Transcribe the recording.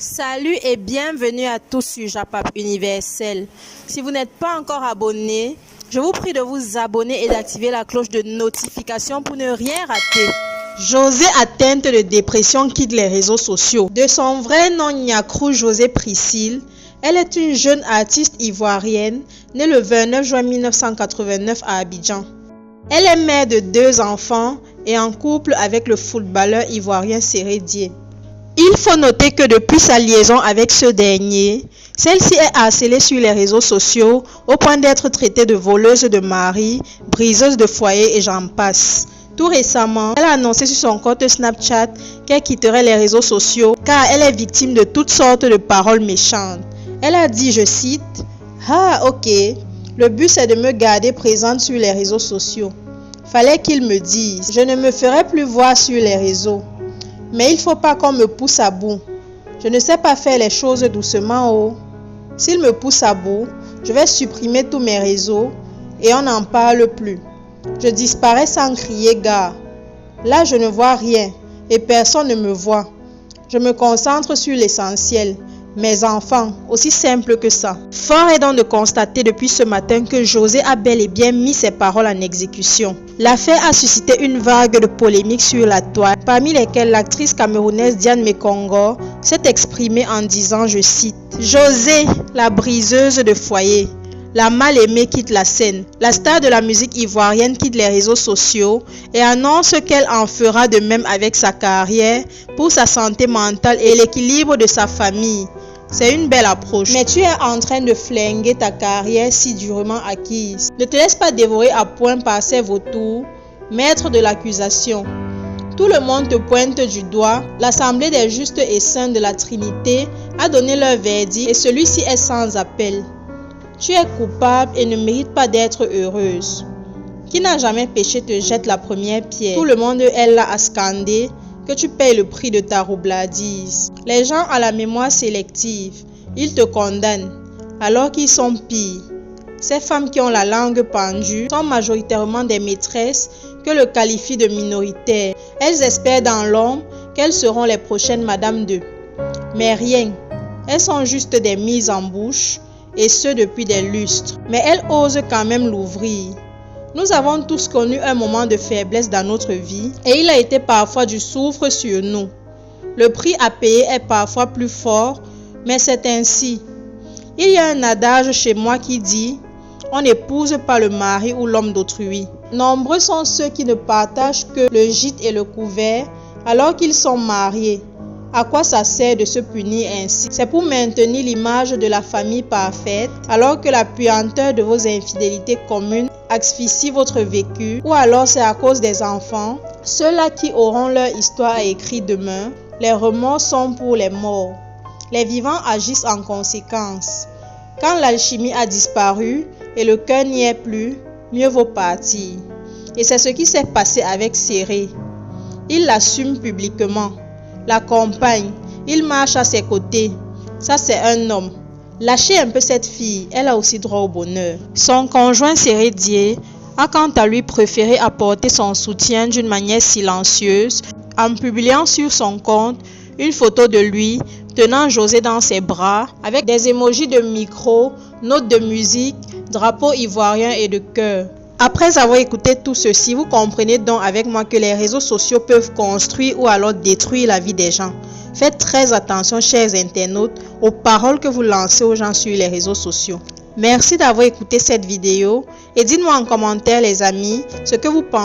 Salut et bienvenue à tous sur Japap Universel. Si vous n'êtes pas encore abonné, je vous prie de vous abonner et d'activer la cloche de notification pour ne rien rater. José, atteinte de dépression, quitte les réseaux sociaux. De son vrai nom Nyakrou José Priscille, elle est une jeune artiste ivoirienne née le 29 juin 1989 à Abidjan. Elle est mère de 2 enfants et en couple avec le footballeur ivoirien Séré Dié. Il faut noter que depuis sa liaison avec ce dernier, celle-ci est harcelée sur les réseaux sociaux au point d'être traitée de voleuse de mari, briseuse de foyer et j'en passe. Tout récemment, elle a annoncé sur son compte Snapchat qu'elle quitterait les réseaux sociaux car elle est victime de toutes sortes de paroles méchantes. Elle a dit, je cite, « Ah ok, le but c'est de me garder présente sur les réseaux sociaux. Fallait qu'il me dise, je ne me ferai plus voir sur les réseaux. Mais il faut pas qu'on me pousse à bout. Je ne sais pas faire les choses doucement oh. S'il me pousse à bout, je vais supprimer tous mes réseaux et on n'en parle plus. Je disparais sans crier gare. Là je ne vois rien et personne ne me voit. Je me concentre sur l'essentiel. Mes enfants, aussi simple que ça. Fort est donc de constater depuis ce matin que José a bel et bien mis ses paroles en exécution. L'affaire a suscité une vague de polémiques sur la toile, parmi lesquelles l'actrice camerounaise Diane Mekongo s'est exprimée en disant, je cite, « José, la briseuse de foyer. La mal-aimée quitte la scène. La star de la musique ivoirienne quitte les réseaux sociaux et annonce qu'elle en fera de même avec sa carrière pour sa santé mentale et l'équilibre de sa famille. C'est une belle approche. Mais tu es en train de flinguer ta carrière si durement acquise. Ne te laisse pas dévorer à point par ces vautours, maître de l'accusation. Tout le monde te pointe du doigt. L'Assemblée des justes et saints de la Trinité a donné leur verdict et celui-ci est sans appel. Tu es coupable et ne mérites pas d'être heureuse. Qui n'a jamais péché te jette la première pierre. Tout le monde est là à scander que tu payes le prix de ta roublardise. Les gens à la mémoire sélective, ils te condamnent alors qu'ils sont pires. Ces femmes qui ont la langue pendue sont majoritairement des maîtresses que le qualifie de minoritaires. Elles espèrent dans l'ombre qu'elles seront les prochaines Madame 2. Mais rien, elles sont juste des mises en bouche et ce depuis des lustres. Mais elles osent quand même l'ouvrir. Nous avons tous connu un moment de faiblesse dans notre vie et il a été parfois du souffre sur nous. Le prix à payer est parfois plus fort, mais c'est ainsi. Il y a un adage chez moi qui dit « On n'épouse pas le mari ou l'homme d'autrui ». Nombreux sont ceux qui ne partagent que le gîte et le couvert alors qu'ils sont mariés. À quoi ça sert de se punir ainsi? C'est pour maintenir l'image de la famille parfaite alors que la puanteur de vos infidélités communes asphyxie votre vécu, ou alors c'est à cause des enfants, ceux-là qui auront leur histoire à écrire demain. Les remords sont pour les morts. Les vivants agissent en conséquence. Quand l'alchimie a disparu et le cœur n'y est plus, mieux vaut partir. Et c'est ce qui s'est passé avec Séré. Il l'assume publiquement, l'accompagne, il marche à ses côtés. Ça c'est un homme. Lâchez un peu cette fille, elle a aussi droit au bonheur. Son conjoint Séré Dié a quant à lui préféré apporter son soutien d'une manière silencieuse en publiant sur son compte une photo de lui tenant José dans ses bras avec des émojis de micro, notes de musique, drapeau ivoirien et de cœur. Après avoir écouté tout ceci, vous comprenez donc avec moi que les réseaux sociaux peuvent construire ou alors détruire la vie des gens. Faites très attention, chers internautes, aux paroles que vous lancez aux gens sur les réseaux sociaux. Merci d'avoir écouté cette vidéo et dites-moi en commentaire, les amis, ce que vous pensez.